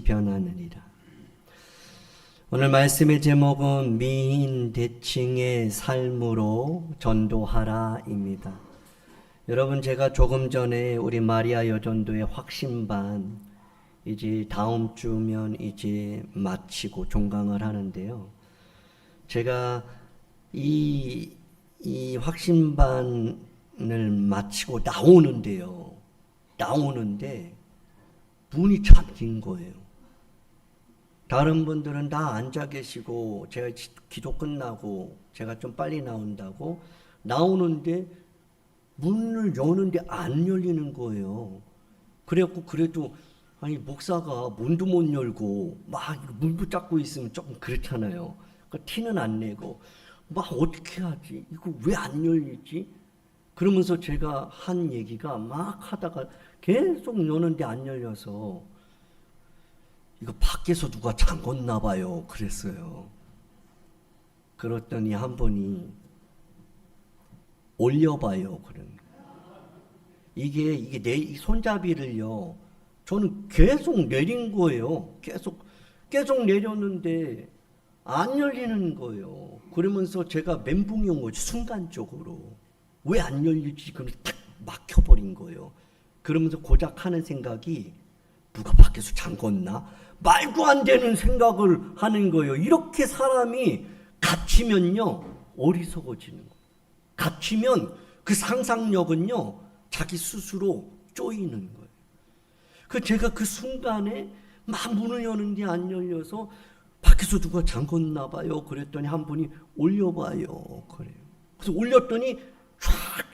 변하느니라. 오늘 말씀의 제목은 미인 대칭의 삶으로 전도하라입니다. 여러분, 제가 조금 전에 우리 마리아 여전도의 확신반 이제 다음 주면 이제 마치고 종강을 하는데요. 제가 이 확신반을 마치고 나오는데 문이 잠긴 거예요. 다른 분들은 다 앉아 계시고 제가 기도 끝나고 제가 좀 빨리 나온다고 나오는데 문을 여는데 안 열리는 거예요. 그래도 아니 목사가 문도 못 열고 막 문 붙잡고 있으면 조금 그렇잖아요. 그러니까 티는 안 내고 막 어떻게 하지? 이거 왜 안 열리지? 그러면서 제가 한 얘기가 막 하다가 계속 여는데 안 열려서 이거 밖에서 누가 잠궜나 봐요. 그랬어요. 그랬더니 한 분이 올려봐요. 그런 이게 내 이 손잡이를요. 저는 계속 내린 거예요. 계속 내렸는데 안 열리는 거예요. 그러면서 제가 멘붕이 온 거죠. 순간적으로 왜 안 열릴지 그러면서 탁 막혀버린 거예요. 그러면서 고작 하는 생각이 누가 밖에서 잠궜나? 말도 안 되는 생각을 하는 거예요. 이렇게 사람이 갇히면요 어리석어지는 거예요. 갇히면 그 상상력은요 자기 스스로 쪼이는 거예요. 제가 그 순간에 막 문을 여는데 안 열려서 밖에서 누가 잠궜나 봐요. 그랬더니 한 분이 올려봐요. 그래요. 그래서 올렸더니 쫙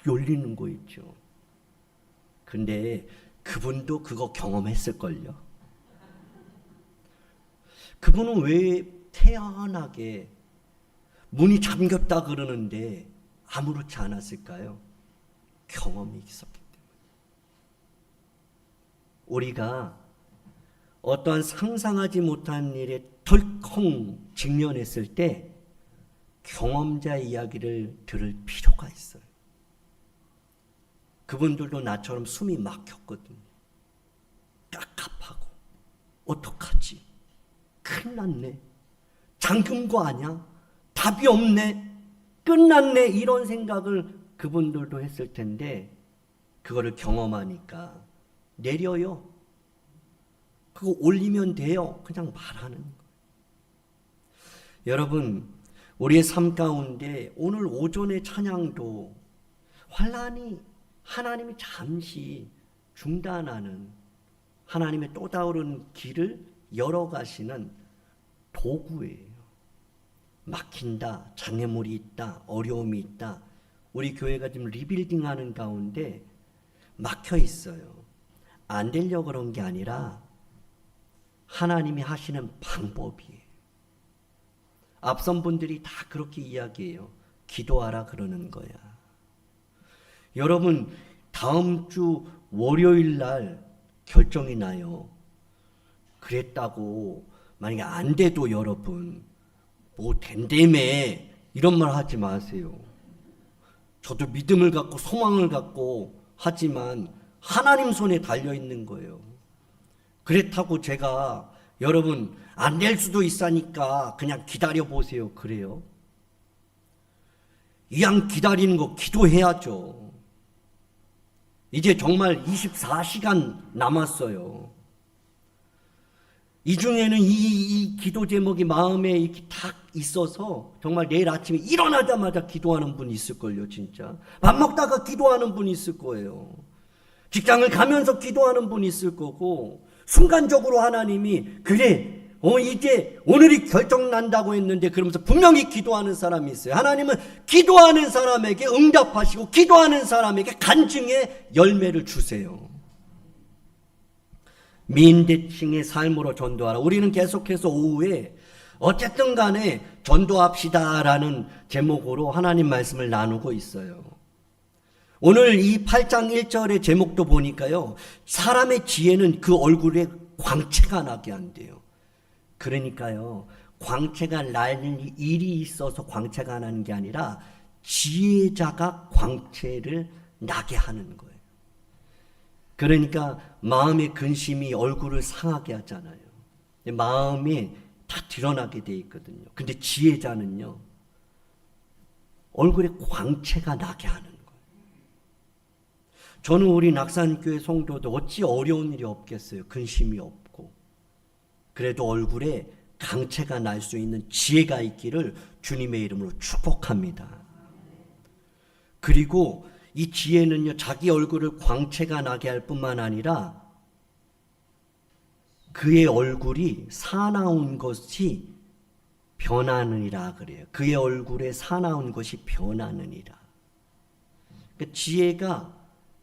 열리는 거 있죠. 근데 그분도 그거 경험했을걸요. 그분은 왜 태연하게 문이 잠겼다 그러는데 아무렇지 않았을까요? 경험이 있었기 때문에. 우리가 어떠한 상상하지 못한 일에 덜컹 직면했을 때 경험자 이야기를 들을 필요가 있어요. 그분들도 나처럼 숨이 막혔거든요. 깝깝하고 어떡하지? 큰일 났네. 잠긴 거 아니야? 답이 없네. 끝났네. 이런 생각을 그분들도 했을 텐데 그거를 경험하니까 내려요. 그거 올리면 돼요. 그냥 말하는 거예요. 여러분, 우리의 삶 가운데 오늘 오전의 찬양도 환난이 하나님이 잠시 중단하는 하나님의 또 다른 길을 열어가시는 도구예요. 막힌다, 장애물이 있다, 어려움이 있다. 우리 교회가 지금 리빌딩하는 가운데 막혀 있어요. 안 되려고 그런 게 아니라 하나님이 하시는 방법이에요. 앞선 분들이 다 그렇게 이야기해요. 기도하라 그러는 거야. 여러분, 다음 주 월요일 날 결정이 나요. 그랬다고 만약에 안 돼도 여러분 뭐 된다며 이런 말 하지 마세요. 저도 믿음을 갖고 소망을 갖고 하지만 하나님 손에 달려 있는 거예요. 그렇다고 제가 여러분 안 될 수도 있으니까 그냥 기다려 보세요. 그래요? 이왕 기다리는 거 기도해야죠. 이제 정말 24시간 남았어요. 이 중에는 이 기도 제목이 마음에 이렇게 딱 있어서 정말 내일 아침에 일어나자마자 기도하는 분이 있을걸요. 진짜 밥 먹다가 기도하는 분이 있을 거예요. 직장을 가면서 기도하는 분이 있을 거고 순간적으로 하나님이 그래 이제 오늘이 결정난다고 했는데 그러면서 분명히 기도하는 사람이 있어요. 하나님은 기도하는 사람에게 응답하시고 기도하는 사람에게 간증의 열매를 주세요. 미인대칭의 삶으로 전도하라. 우리는 계속해서 오후에 어쨌든 간에 전도합시다라는 제목으로 하나님 말씀을 나누고 있어요. 오늘 이 8장 1절의 제목도 보니까요. 사람의 지혜는 그 얼굴에 광채가 나게 한대요. 그러니까요. 광채가 나는 일이 있어서 광채가 나는 게 아니라 지혜자가 광채를 나게 하는 거예요. 그러니까 마음의 근심이 얼굴을 상하게 하잖아요. 마음이 다 드러나게 돼 있거든요. 근데 지혜자는요, 얼굴에 광채가 나게 하는 거예요. 저는 우리 낙산교회 성도도 어찌 어려운 일이 없겠어요. 근심이 없고. 그래도 얼굴에 광채가 날 수 있는 지혜가 있기를 주님의 이름으로 축복합니다. 그리고 이 지혜는요, 자기 얼굴을 광채가 나게 할 뿐만 아니라 그의 얼굴이 사나운 것이 변하느니라 그래요. 그의 얼굴에 사나운 것이 변하느니라. 그러니까 지혜가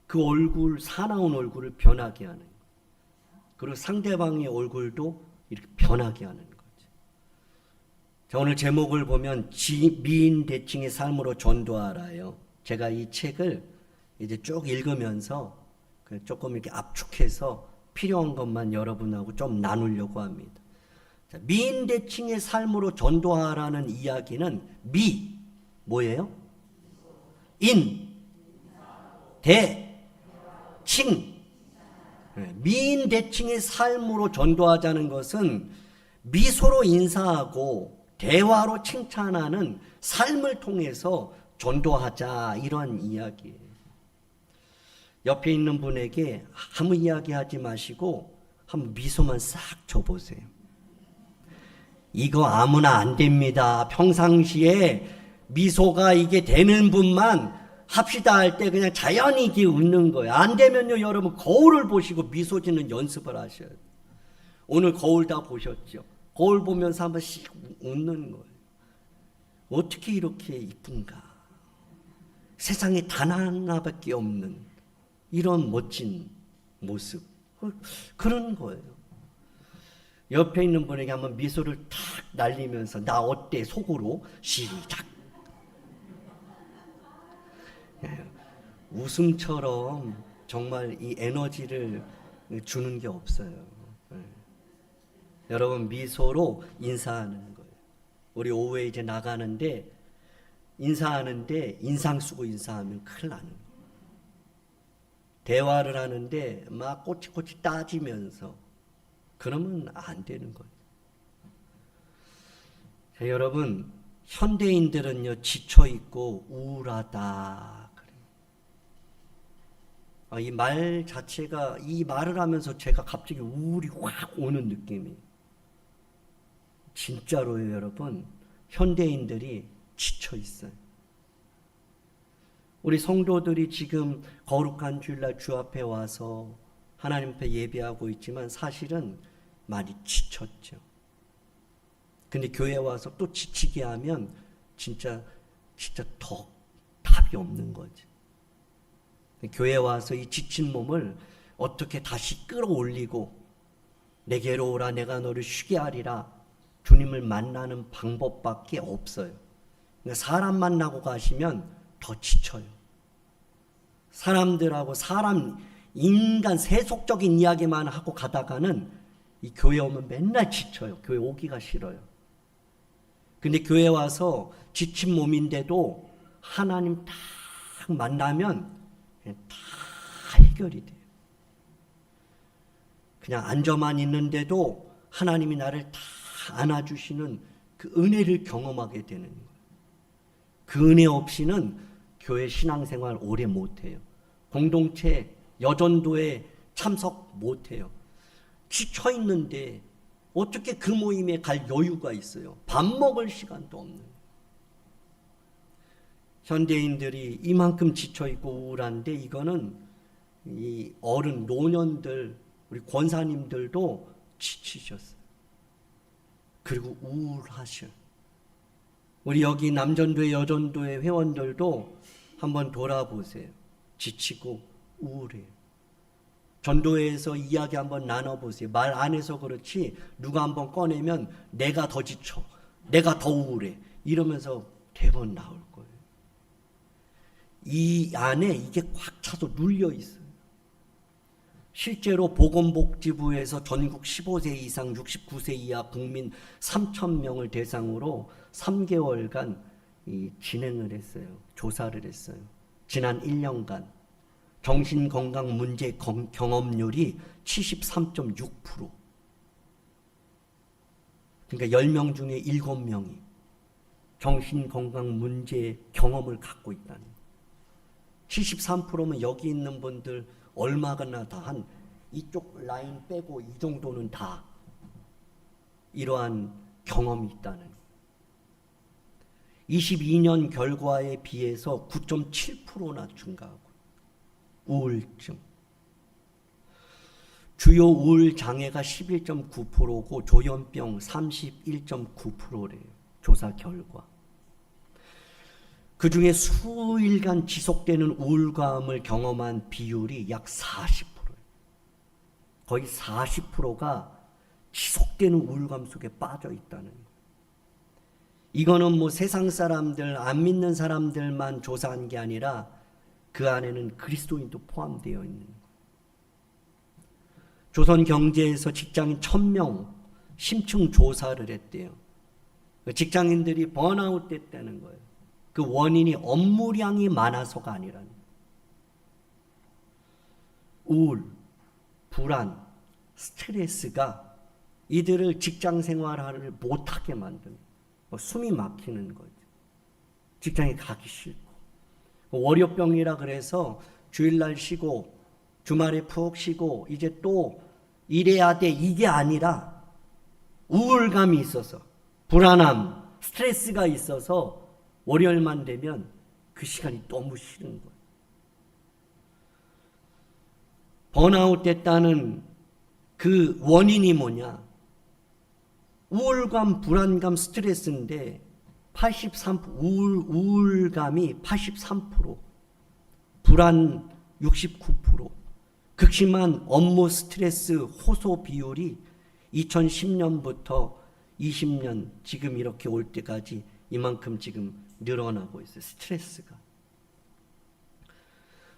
그 얼굴, 사나운 얼굴을 변하게 하는 거예요. 그리고 상대방의 얼굴도 이렇게 변하게 하는 거죠. 자, 오늘 제목을 보면 미인 대칭의 삶으로 전도하라요. 제가 이 책을 이제 쭉 읽으면서 조금 이렇게 압축해서 필요한 것만 여러분하고 좀 나누려고 합니다. 자, 미인 대칭의 삶으로 전도하라는 이야기는 뭐예요? 칭. 미인 대칭의 삶으로 전도하자는 것은 미소로 인사하고 대화로 칭찬하는 삶을 통해서 전도하자, 이런 이야기예요. 옆에 있는 분에게 아무 이야기 하지 마시고 한번 미소만 싹 줘보세요. 이거 아무나 안 됩니다. 평상시에 미소가 이게 되는 분만 합시다 할 때 그냥 자연히 이게 웃는 거예요. 안 되면요, 여러분 거울을 보시고 미소 짓는 연습을 하셔야 돼요. 오늘 거울 다 보셨죠? 거울 보면서 한 번씩 웃는 거예요. 어떻게 이렇게 이쁜가? 세상에 단 하나밖에 없는 이런 멋진 모습. 그런 거예요. 옆에 있는 분에게 한번 미소를 탁 날리면서 나 어때? 속으로 시작. 웃음처럼 정말 이 에너지를 주는 게 없어요. 여러분 미소로 인사하는 거예요. 우리 오후에 이제 나가는데 인사하는데 인상 쓰고 인사하면 큰일 나는 거예요. 대화를 하는데 막 꼬치꼬치 따지면서 그러면 안 되는 거예요. 자, 여러분 현대인들은요 지쳐있고 우울하다 그래요. 이 말 자체가, 이 말을 하면서 제가 갑자기 우울이 확 오는 느낌이에요. 진짜로요 여러분, 현대인들이 지쳐있어요. 우리 성도들이 지금 거룩한 주일날 주 앞에 와서 하나님 앞에 예배하고 있지만 사실은 많이 지쳤죠. 근데 교회 와서 또 지치게 하면 진짜 더 답이 없는 거지. 교회 와서 이 지친 몸을 어떻게 다시 끌어올리고 내게로 오라 내가 너를 쉬게 하리라, 주님을 만나는 방법밖에 없어요. 그러니까 사람 만나고 가시면 더 지쳐요. 사람들하고 인간 세속적인 이야기만 하고 가다가는 이 교회 오면 맨날 지쳐요. 교회 오기가 싫어요. 근데 교회 와서 지친 몸인데도 하나님 딱 만나면 다 해결이 돼요. 그냥 앉아만 있는데도 하나님이 나를 다 안아주시는 그 은혜를 경험하게 되는 거예요. 그 은혜 없이는 교회 신앙생활 오래 못해요. 공동체 여전도에 참석 못해요. 지쳐있는데 어떻게 그 모임에 갈 여유가 있어요? 밥 먹을 시간도 없는 거예요. 현대인들이 이만큼 지쳐있고 우울한데 이거는 이 어른, 노년들, 우리 권사님들도 지치셨어요. 그리고 우울하셔요. 우리 여기 남전도회, 여전도회 회원들도 한번 돌아보세요. 지치고 우울해요. 전도회에서 이야기 한번 나눠보세요. 말 안 해서 그렇지 누가 한번 꺼내면 내가 더 지쳐, 내가 더 우울해 이러면서 대번 나올 거예요. 이 안에 이게 꽉 차서 눌려 있어요. 실제로 보건복지부에서 전국 15세 이상 69세 이하 국민 3,000명을 대상으로 3개월간 진행을 했어요. 조사를 했어요. 지난 1년간 정신건강 문제 경험률이 73.6%. 그러니까 10명 중에 7명이 정신건강 문제 경험을 갖고 있다는 거예요. 73%면 여기 있는 분들 얼마나 다 한 이쪽 라인 빼고 이 정도는 다 이러한 경험이 있다는 거예요. 22년 결과에 비해서 9.7%나 증가하고 우울증. 주요 우울 장애가 11.9%고 조현병 31.9%래요. 조사 결과. 그 중에 수일간 지속되는 우울감을 경험한 비율이 약 40%예요. 거의 40%가 지속되는 우울감 속에 빠져 있다는 거예요. 이거는 뭐 세상 사람들, 안 믿는 사람들만 조사한 게 아니라 그 안에는 그리스도인도 포함되어 있는 거예요. 조선경제에서 직장인 1000명 심층 조사를 했대요. 직장인들이 번아웃 됐다는 거예요. 그 원인이 업무량이 많아서가 아니라는 거예요. 우울, 불안, 스트레스가 이들을 직장 생활을 못하게 만드는 숨이 막히는 거죠. 직장에 가기 싫고. 월요병이라 그래서 주일날 쉬고 주말에 푹 쉬고 이제 또 일해야 돼 이게 아니라 우울감이 있어서 불안함, 스트레스가 있어서 월요일만 되면 그 시간이 너무 싫은 거예요. 번아웃 됐다는 그 원인이 뭐냐? 우울감, 불안감, 스트레스인데 83% 우울감이 83%, 불안 69%, 극심한 업무 스트레스 호소 비율이 2010년부터 20년 지금 이렇게 올 때까지 이만큼 지금 늘어나고 있어요. 스트레스가.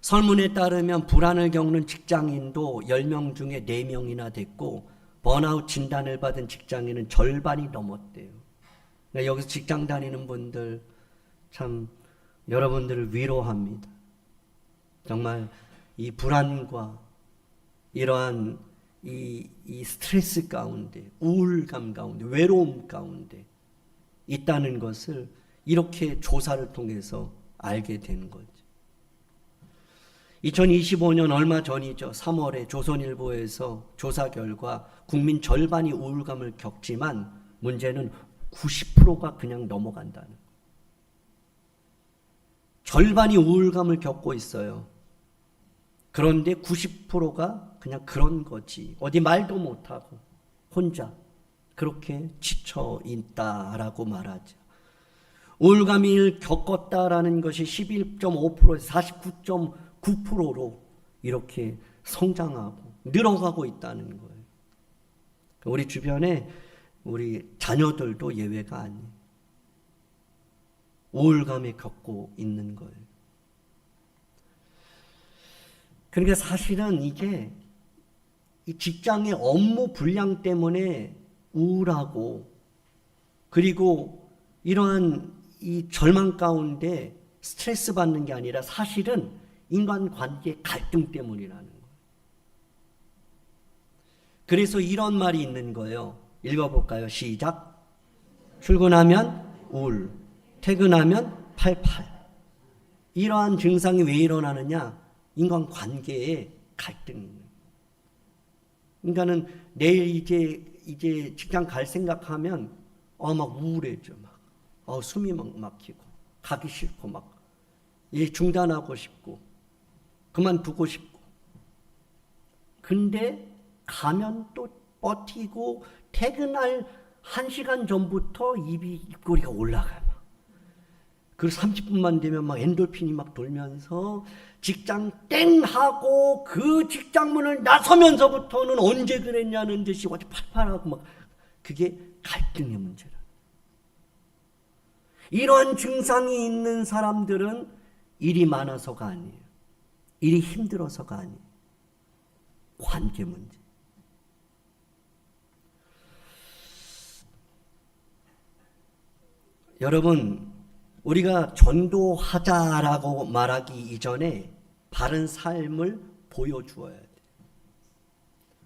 설문에 따르면 불안을 겪는 직장인도 10명 중에 4명이나 됐고 번아웃 진단을 받은 직장인은 절반이 넘었대요. 그러니까 여기서 직장 다니는 분들 참 여러분들을 위로합니다. 정말 이 불안과 이러한 이 스트레스 가운데, 우울감 가운데, 외로움 가운데 있다는 것을 이렇게 조사를 통해서 알게 된 거죠. 2025년 얼마 전이죠. 3월에 조선일보에서 조사 결과 국민 절반이 우울감을 겪지만 문제는 90%가 그냥 넘어간다는 거예요. 절반이 우울감을 겪고 있어요. 그런데 90%가 그냥 그런 거지. 어디 말도 못하고 혼자 그렇게 지쳐 있다라고 말하죠. 우울감을 겪었다라는 것이 11.5%에서 49.9%로 이렇게 성장하고 늘어가고 있다는 거예요. 우리 주변에 우리 자녀들도 예외가 아니에요. 우울감에 겪고 있는 거예요. 그러니까 사실은 이게 이 직장의 업무 분량 때문에 우울하고 그리고 이러한 이 절망 가운데 스트레스 받는 게 아니라 사실은 인간관계 갈등 때문이라는 거예요. 그래서 이런 말이 있는 거예요. 읽어볼까요? 시작. 출근하면 우울, 퇴근하면 팔팔. 이러한 증상이 왜 일어나느냐? 인간관계의 갈등이에요. 그러니까는 내일 이제 직장 갈 생각하면 막 우울해져. 막 숨이 막 막히고 가기 싫고 막 중단하고 싶고 그만두고 싶고. 근데 가면 또 버티고 퇴근할 1시간 전부터 입꼬리가 올라가요. 그리고 30분만 되면 막 엔돌핀이 막 돌면서 직장 땡 하고 그 직장 문을 나서면서부터는 언제 그랬냐는 듯이 아주 팔팔하고 막 그게 갈등의 문제라. 이런 증상이 있는 사람들은 일이 많아서가 아니에요. 일이 힘들어서가 아니에요. 관계 문제. 여러분, 우리가 전도하자라고 말하기 이전에 바른 삶을 보여주어야 돼.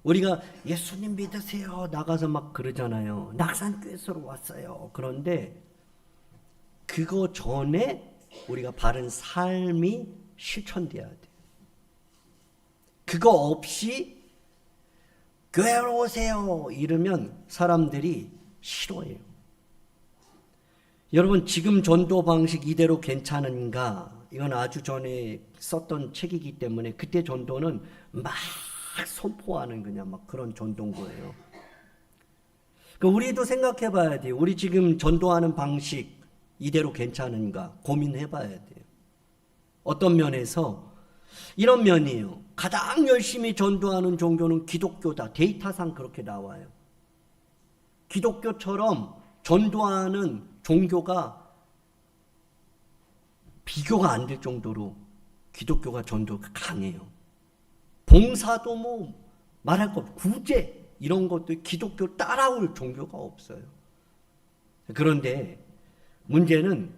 우리가 예수님 믿으세요 나가서 막 그러잖아요. 낙산교회로 왔어요. 그런데 그거 전에 우리가 바른 삶이 실천돼야 돼. 그거 없이 교회로 오세요 이러면 사람들이 싫어해요. 여러분 지금 전도 방식 이대로 괜찮은가? 이건 아주 전에 썼던 책이기 때문에 그때 전도는 막 선포하는 그냥 막 그런 전도인 거예요. 그러니까 우리도 생각해 봐야 돼요. 우리 지금 전도하는 방식 이대로 괜찮은가 고민해 봐야 돼요. 어떤 면에서 이런 면이에요. 가장 열심히 전도하는 종교는 기독교다. 데이터상 그렇게 나와요. 기독교처럼 전도하는 종교가 비교가 안 될 정도로 기독교가 전도가 강해요. 봉사도 뭐 말할 것 없고 구제 이런 것도 기독교 따라올 종교가 없어요. 그런데 문제는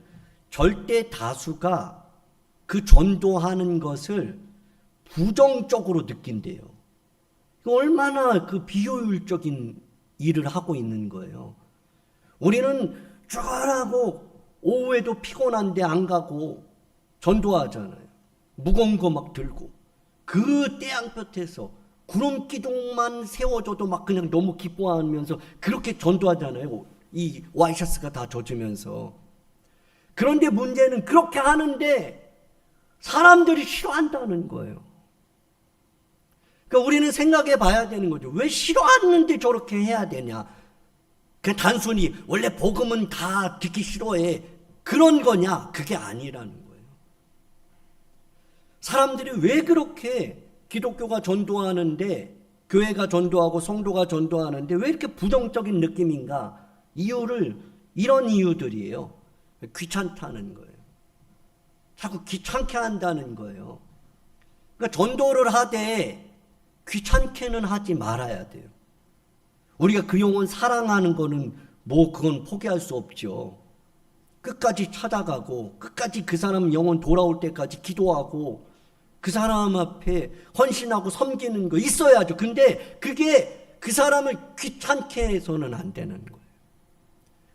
절대 다수가 그 전도하는 것을 부정적으로 느낀대요. 얼마나 그 비효율적인 일을 하고 있는 거예요. 우리는 쫄하고 오후에도 피곤한데 안 가고 전도하잖아요. 무거운 거 막 들고 그 태양볕에서 구름 기둥만 세워줘도 막 그냥 너무 기뻐하면서 그렇게 전도하잖아요. 이 와이셔츠가 다 젖으면서. 그런데 문제는 그렇게 하는데 사람들이 싫어한다는 거예요. 그러니까 우리는 생각해 봐야 되는 거죠. 왜 싫어하는데 저렇게 해야 되냐? 그냥 단순히 원래 복음은 다 듣기 싫어해 그런 거냐? 그게 아니라는 거예요. 사람들이 왜 그렇게 기독교가 전도하는데 교회가 전도하고 성도가 전도하는데 왜 이렇게 부정적인 느낌인가? 이유를 이런 이유들이에요. 귀찮다는 거예요. 자꾸 귀찮게 한다는 거예요. 그러니까 전도를 하되 귀찮게는 하지 말아야 돼요. 우리가 그 영혼 사랑하는 거는 뭐 그건 포기할 수 없죠. 끝까지 찾아가고 끝까지 그 사람 영혼 돌아올 때까지 기도하고 그 사람 앞에 헌신하고 섬기는 거 있어야죠. 근데 그게 그 사람을 귀찮게 해서는 안 되는 거예요.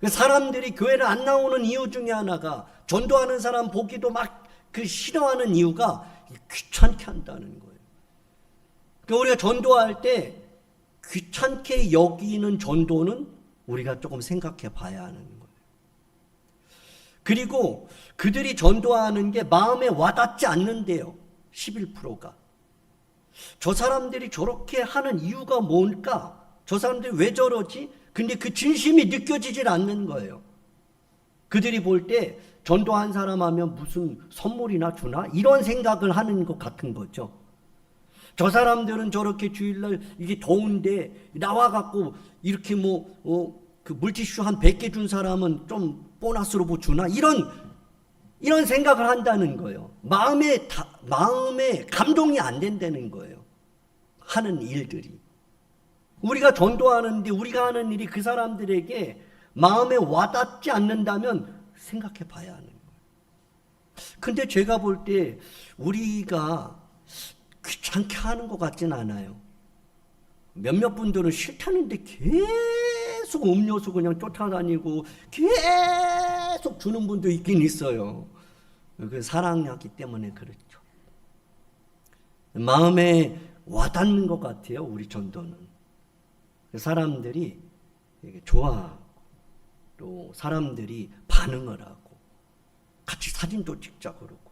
사람들이 교회를 안 나오는 이유 중에 하나가 전도하는 사람 보기도 막 그 싫어하는 이유가 귀찮게 한다는 거예요. 그러니까 우리가 전도할 때 귀찮게 여기는 전도는 우리가 조금 생각해 봐야 하는 거예요. 그리고 그들이 전도하는 게 마음에 와닿지 않는데요. 11%가. 저 사람들이 저렇게 하는 이유가 뭘까? 저 사람들이 왜 저러지? 근데 그 진심이 느껴지질 않는 거예요. 그들이 볼 때 전도한 사람 하면 무슨 선물이나 주나? 이런 생각을 하는 것 같은 거죠. 저 사람들은 저렇게 주일날 이게 더운데 나와갖고 이렇게 그 물티슈 한 100개 준 사람은 좀 보너스로 뭐 주나? 이런 생각을 한다는 거예요. 마음에 감동이 안 된다는 거예요. 하는 일들이. 우리가 전도하는데 우리가 하는 일이 그 사람들에게 마음에 와닿지 않는다면 생각해 봐야 하는 거예요. 근데 제가 볼 때 우리가 귀찮게 하는 것 같진 않아요. 몇몇 분들은 싫다는데 계속 음료수 그냥 쫓아다니고 계속 주는 분도 있긴 있어요. 그 사랑하기 때문에 그렇죠. 마음에 와닿는 것 같아요. 우리 전도는. 사람들이 좋아하고 또 사람들이 반응을 하고 같이 사진도 찍자 그러고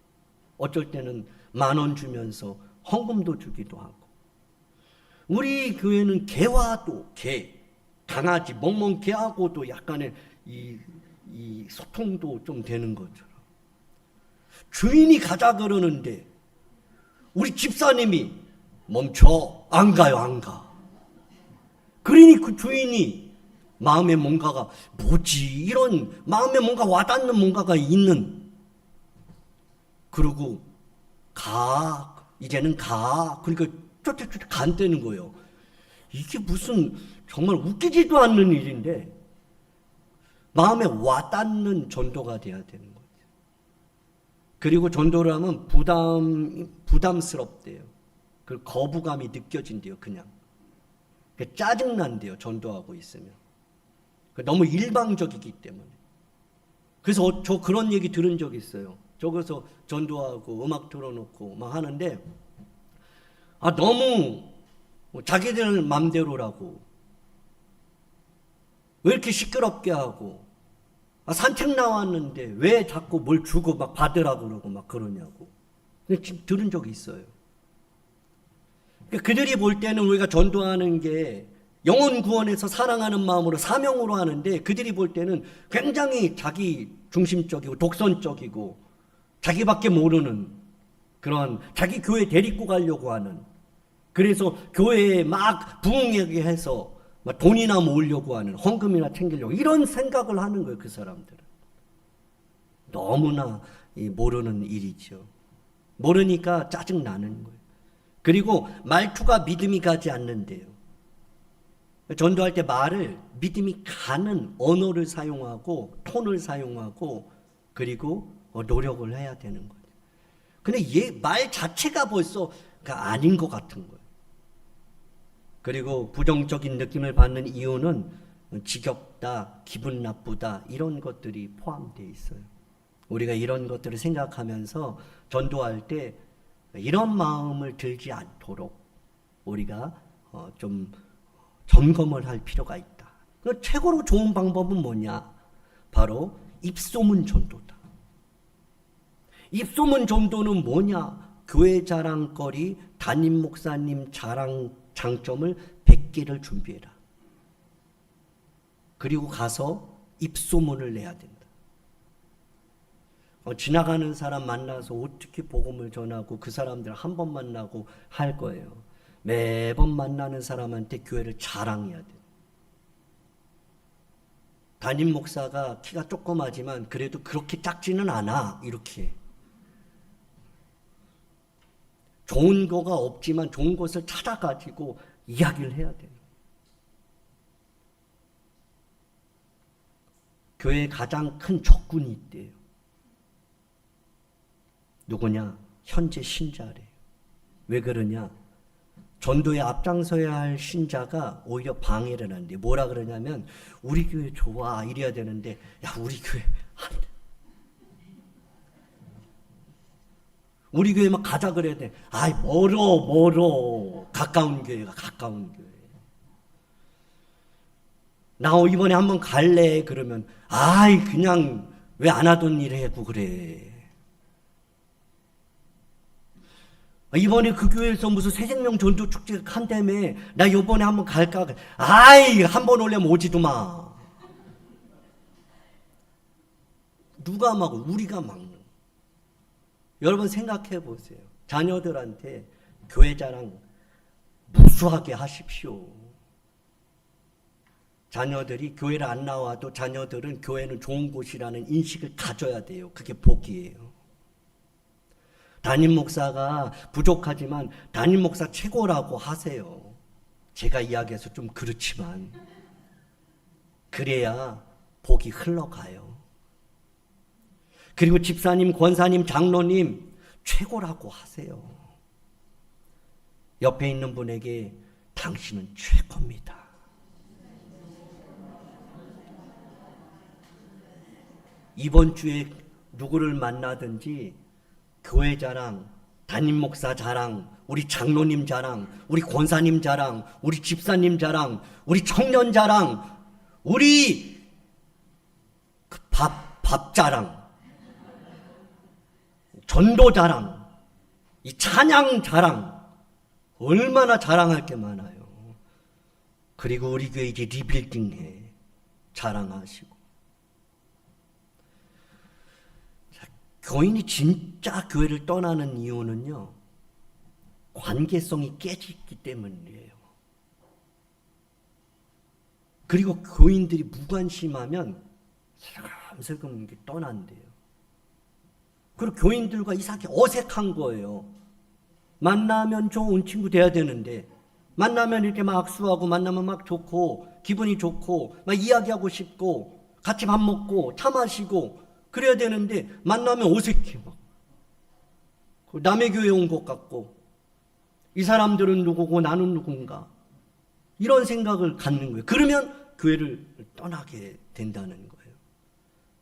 어쩔 때는 10,000원 주면서 헌금도 주기도 하고. 우리 교회는 개와도 강아지 멍멍 개하고도 약간의 이 소통도 좀 되는 것처럼 주인이 가자 그러는데 우리 집사님이 멈춰 안 가요 안 가. 그러니 그 주인이 마음에 뭔가가 뭐지 이런 마음에 뭔가 와닿는 뭔가가 있는. 그러고 이제는 가. 그러니까 쫓아쫓아 간다는 거예요. 이게 무슨 정말 웃기지도 않는 일인데 마음에 와닿는 전도가 돼야 되는 거예요. 그리고 전도를 하면 부담스럽대요. 그 거부감이 느껴진대요. 그냥 짜증난대요. 전도하고 있으면. 너무 일방적이기 때문에. 그래서 저 그런 얘기 들은 적 있어요. 저기서 전도하고 음악 틀어놓고 막 하는데 너무 자기들 맘대로라고 왜 이렇게 시끄럽게 하고 산책 나왔는데 왜 자꾸 뭘 주고 막 받으라고 그러고 막 그러냐고. 지금 들은 적이 있어요. 그들이 볼 때는 우리가 전도하는 게 영혼 구원해서 사랑하는 마음으로 사명으로 하는데 그들이 볼 때는 굉장히 자기 중심적이고 독선적이고 자기밖에 모르는 그런 자기 교회 데리고 가려고 하는 그래서 교회에 막 부흥하게 해서 막 돈이나 모으려고 하는 헌금이나 챙기려고 이런 생각을 하는 거예요. 그 사람들은. 너무나 모르는 일이죠. 모르니까 짜증나는 거예요. 그리고 말투가 믿음이 가지 않는데요. 전도할 때 말을 믿음이 가는 언어를 사용하고 톤을 사용하고 그리고 노력을 해야 되는 거예요. 근데 얘 말 자체가 벌써 아닌 것 같은 거예요. 그리고 부정적인 느낌을 받는 이유는 지겹다, 기분 나쁘다 이런 것들이 포함되어 있어요. 우리가 이런 것들을 생각하면서 전도할 때 이런 마음을 들지 않도록 우리가 좀 점검을 할 필요가 있다. 최고로 좋은 방법은 뭐냐? 바로 입소문 전도다. 입소문 전도는 뭐냐? 교회 자랑거리, 담임 목사님 자랑 장점을 100개를 준비해라. 그리고 가서 입소문을 내야 된다. 지나가는 사람 만나서 어떻게 복음을 전하고 그 사람들 한 번 만나고 할 거예요. 매번 만나는 사람한테 교회를 자랑해야 돼. 담임 목사가 키가 조그마지만 그래도 그렇게 작지는 않아. 이렇게. 좋은 거가 없지만 좋은 것을 찾아가지고 이야기를 해야 돼요. 교회에 가장 큰 적군이 있대요. 누구냐? 현재 신자래요. 왜 그러냐? 전도에 앞장서야 할 신자가 오히려 방해를 하는데 뭐라 그러냐면 우리 교회 좋아 이래야 되는데 야 우리 교회 안 돼. 우리 교회 막 가자 그래야 돼. 아이 멀어 가까운 교회가 가까운 교회. 나 이번에 한번 갈래 그러면 아이 그냥 왜 안 하던 일 하고 그래. 이번에 그 교회에서 무슨 새생명 전도 축제 한다며 나 이번에 한번 갈까? 아이 한 번 오려면 오지도 마. 누가 막고 우리가 막는. 여러분 생각해 보세요. 자녀들한테 교회 자랑 무수하게 하십시오. 자녀들이 교회를 안 나와도 자녀들은 교회는 좋은 곳이라는 인식을 가져야 돼요. 그게 복이에요. 담임 목사가 부족하지만 담임 목사 최고라고 하세요. 제가 이야기해서 좀 그렇지만 그래야 복이 흘러가요. 그리고 집사님, 권사님, 장로님 최고라고 하세요. 옆에 있는 분에게 당신은 최고입니다. 이번 주에 누구를 만나든지 교회 자랑, 담임 목사 자랑, 우리 장로님 자랑, 우리 권사님 자랑, 우리 집사님 자랑, 우리 청년 자랑, 우리 밥 자랑, 전도 자랑, 이 찬양 자랑, 얼마나 자랑할 게 많아요. 그리고 우리 교회 이제 리빌딩해 자랑하시고. 교인이 진짜 교회를 떠나는 이유는요, 관계성이 깨지기 때문이에요. 그리고 교인들이 무관심하면 슬금슬금 떠난대요. 그리고 교인들과 이상하게 어색한 거예요. 만나면 좋은 친구 돼야 되는데, 만나면 이렇게 막 악수하고, 만나면 막 좋고, 기분이 좋고, 막 이야기하고 싶고, 같이 밥 먹고, 차 마시고, 그래야 되는데 만나면 어색해 막. 남의 교회 온 것 같고 이 사람들은 누구고 나는 누군가. 이런 생각을 갖는 거예요. 그러면 교회를 떠나게 된다는 거예요.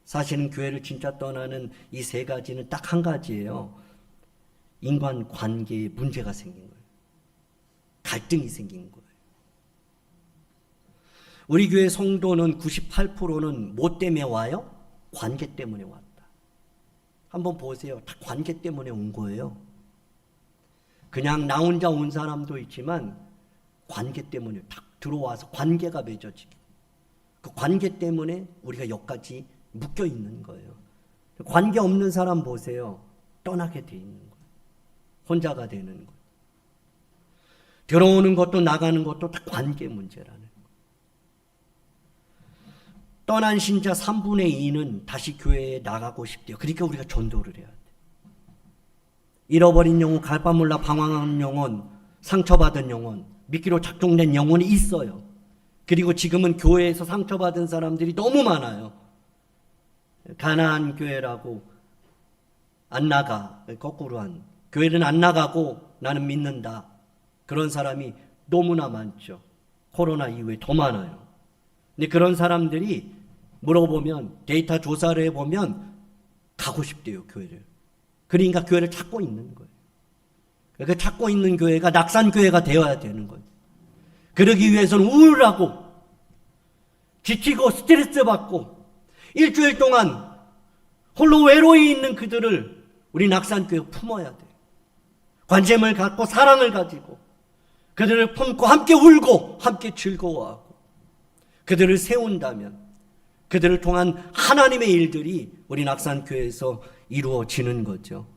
사실은 교회를 진짜 떠나는 이 세 가지는 딱 한 가지예요. 인간관계에 문제가 생긴 거예요. 갈등이 생긴 거예요. 우리 교회 성도는 98%는 뭐 때문에 와요? 관계 때문에 왔다. 한번 보세요. 다 관계 때문에 온 거예요. 그냥 나 혼자 온 사람도 있지만 관계 때문에 딱 들어와서 관계가 맺어지고 그 관계 때문에 우리가 여기까지 묶여 있는 거예요. 관계 없는 사람 보세요. 떠나게 돼 있는 거예요. 혼자가 되는 거예요. 들어오는 것도 나가는 것도 다 관계 문제라는 거예요. 떠난 신자 3분의 2는 다시 교회에 나가고 싶대요. 그러니까 우리가 전도를 해야 돼. 잃어버린 영혼, 갈바몰라 방황한 영혼, 상처받은 영혼, 미끼로 작동된 영혼이 있어요. 그리고 지금은 교회에서 상처받은 사람들이 너무 많아요. 가나안 교회라고 안 나가, 거꾸로 한 교회는 안 나가고 나는 믿는다. 그런 사람이 너무나 많죠. 코로나 이후에 더 많아요. 근데 그런 사람들이 물어보면 데이터 조사를 해보면 가고 싶대요, 교회를. 그러니까 교회를 찾고 있는 거예요. 그 찾고 있는 교회가 낙산교회가 되어야 되는 거예요. 그러기 위해서는 우울하고 지치고 스트레스 받고 일주일 동안 홀로 외로이 있는 그들을 우리 낙산교회 품어야 돼요. 관심을 갖고 사랑을 가지고 그들을 품고 함께 울고 함께 즐거워하고 그들을 세운다면 그들을 통한 하나님의 일들이 우리 낙산교회에서 이루어지는 거죠.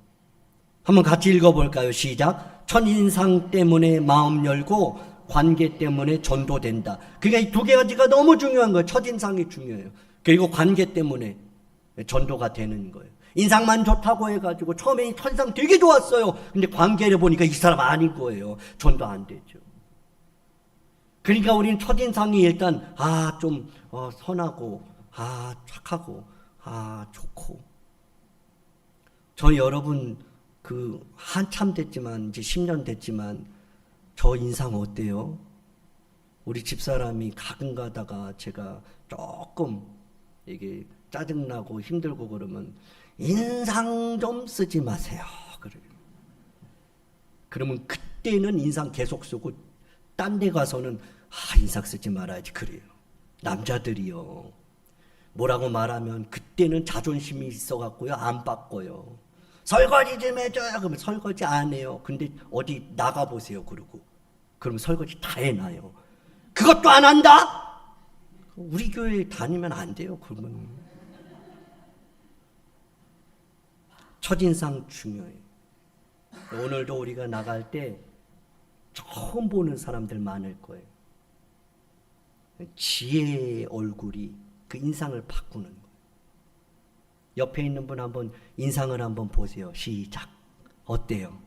한번 같이 읽어볼까요? 시작. 첫인상 때문에 마음 열고 관계 때문에 전도된다. 그러니까 이 두 가지가 너무 중요한 거예요. 첫인상이 중요해요. 그리고 관계 때문에 전도가 되는 거예요. 인상만 좋다고 해가지고 처음에 이 첫인상 되게 좋았어요. 근데 관계를 보니까 이 사람 아닌 거예요. 전도 안 되죠. 그러니까 우리는 첫인상이 일단 좀 선하고 착하고 좋고. 저 여러분 한참 됐지만 이제 10년 됐지만 저 인상 어때요? 우리 집사람이 가끔 가다가 제가 조금 이게 짜증나고 힘들고 그러면 인상 좀 쓰지 마세요. 그러면 그때는 인상 계속 쓰고 딴 데 가서는 인상 쓰지 말아야지 그래요. 남자들이요. 뭐라고 말하면 그때는 자존심이 있어갖고요. 안 바꿔요. 설거지 좀 해줘요. 그러면 설거지 안 해요. 근데 어디 나가보세요. 그러면 설거지 다 해놔요. 그것도 안 한다? 우리 교회 다니면 안 돼요. 그러면. 첫인상 중요해요. 오늘도 우리가 나갈 때 처음 보는 사람들 많을 거예요. 지혜의 얼굴이 그 인상을 바꾸는 거예요. 옆에 있는 분 한번 인상을 한번 보세요. 시작. 어때요?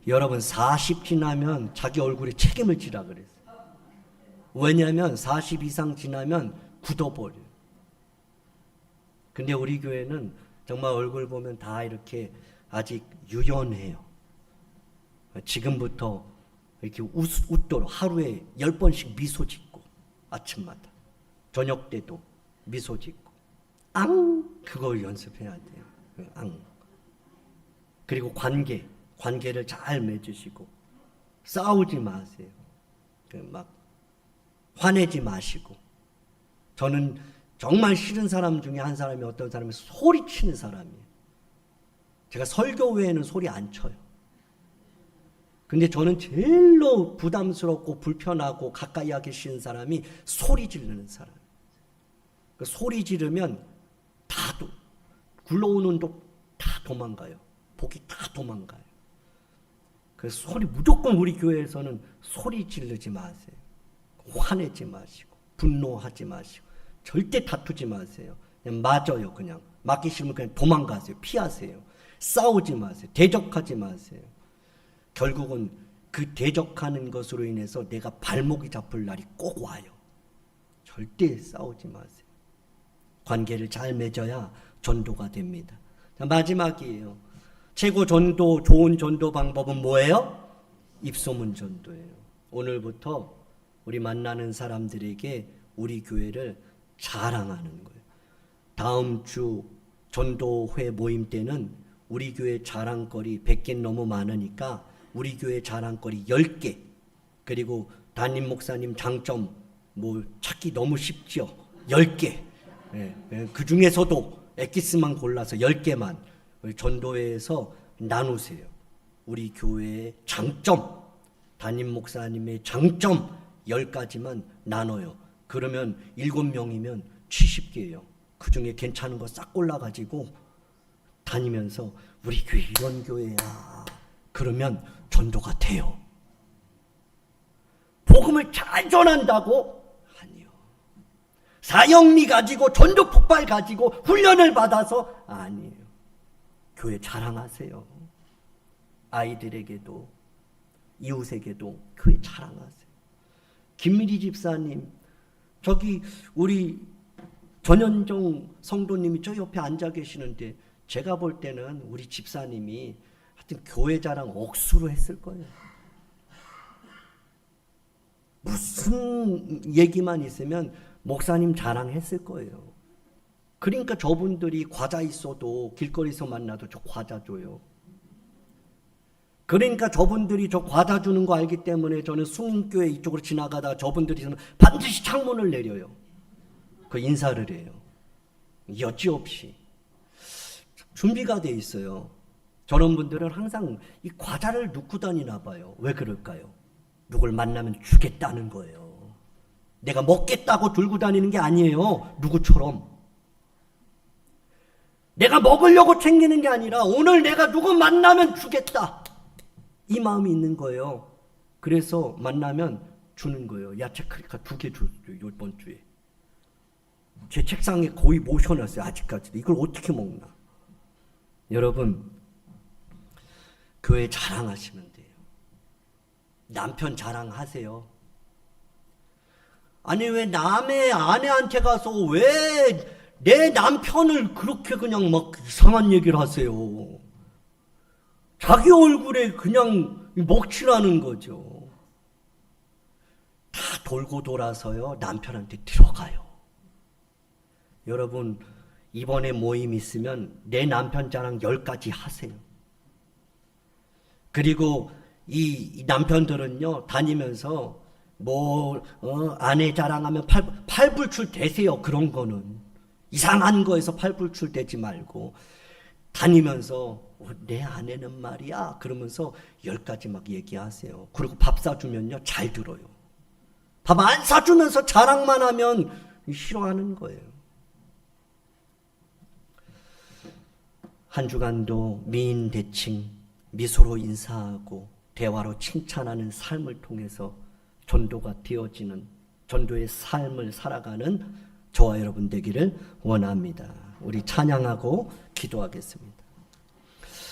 여러분 40 지나면 자기 얼굴에 책임을 지라 그랬어요. 왜냐하면 40 이상 지나면 굳어버려요. 근데 우리 교회는 정말 얼굴 보면 다 이렇게 아직 유연해요. 지금부터 이렇게 웃도록 하루에 10번씩 미소 짓고 아침마다 저녁 때도 미소 짓고 그걸 연습해야 돼요. 그리고 관계를 잘 맺으시고 싸우지 마세요. 막 화내지 마시고. 저는 정말 싫은 사람 중에 한 사람이 어떤 사람이 소리치는 사람이에요. 제가 설교 외에는 소리 안 쳐요. 근데 저는 제일로 부담스럽고 불편하고 가까이 하기 싫은 사람이 소리 지르는 사람. 그 소리 지르면 굴러오는 독 다 도망가요. 복이 다 도망가요. 그래서 무조건 우리 교회에서는 소리 지르지 마세요. 화내지 마시고 분노하지 마시고 절대 다투지 마세요. 그냥 맞아요. 그냥 맞기 싫으면 그냥 도망가세요. 피하세요. 싸우지 마세요. 대적하지 마세요. 결국은 그 대적하는 것으로 인해서 내가 발목이 잡힐 날이 꼭 와요. 절대 싸우지 마세요. 관계를 잘 맺어야 전도가 됩니다. 자, 마지막이에요. 최고 전도, 좋은 전도 방법은 뭐예요? 입소문 전도예요. 오늘부터 우리 만나는 사람들에게 우리 교회를 자랑하는 거예요. 다음 주 전도회 모임 때는 우리 교회 자랑거리 100개 너무 많으니까 우리 교회 자랑거리 10개, 그리고 담임 목사님 장점 뭐 찾기 너무 쉽죠. 10개. 그 중에서도 엑기스만 골라서 10개만 우리 전도회에서 나누세요. 우리 교회의 장점, 담임 목사님의 장점 10가지만 나눠요. 그러면 7명이면 70개예요. 그 중에 괜찮은 거 싹 골라가지고 다니면서 우리 교회 이런 교회야. 그러면 전도가 돼요. 복음을 잘 전한다고? 아니요. 사형리 가지고 전도 폭발 가지고 훈련을 받아서? 아니에요. 교회 자랑하세요. 아이들에게도 이웃에게도 교회 자랑하세요. 김미리 집사님, 저기 우리 전현종 성도님이 저 옆에 앉아 계시는데 제가 볼 때는 우리 집사님이 하여튼 교회 자랑 억수로 했을 거예요. 무슨 얘기만 있으면 목사님 자랑했을 거예요. 그러니까 저분들이 과자 있어도 길거리에서 만나도 저 과자 줘요. 그러니까 저분들이 저 과자 주는 거 알기 때문에 저는 숭인교회 이쪽으로 지나가다 저분들이 반드시 창문을 내려요. 그 인사를 해요. 여지없이. 준비가 돼 있어요. 저런 분들은 항상 이 과자를 넣고 다니나 봐요. 왜 그럴까요? 누굴 만나면 주겠다는 거예요. 내가 먹겠다고 들고 다니는 게 아니에요. 누구처럼. 내가 먹으려고 챙기는 게 아니라 오늘 내가 누구 만나면 주겠다. 이 마음이 있는 거예요. 그래서 만나면 주는 거예요. 야채 크리카 2개 줬어요. 이번 주에. 제 책상에 거의 모셔놨어요. 아직까지도. 이걸 어떻게 먹나. 여러분, 교회 자랑하시면 돼요. 남편 자랑하세요. 아니 왜 남의 아내한테 가서 왜 내 남편을 그렇게 그냥 막 이상한 얘기를 하세요. 자기 얼굴에 그냥 먹칠하는 거죠. 다 돌고 돌아서요 남편한테 들어가요. 여러분, 이번에 모임 있으면 내 남편 자랑 10가지 하세요. 그리고 이 남편들은요 다니면서 아내 자랑하면 팔불출 되세요. 그런 거는 이상한 거에서 팔불출 되지 말고 다니면서 내 아내는 말이야 그러면서 10가지 막 얘기하세요. 그리고 밥 사주면요 잘 들어요. 밥 안 사주면서 자랑만 하면 싫어하는 거예요. 한 주간도 미인 대칭, 미소로 인사하고 대화로 칭찬하는 삶을 통해서 전도가 되어지는 전도의 삶을 살아가는 저와 여러분 되기를 원합니다. 우리 찬양하고 기도하겠습니다.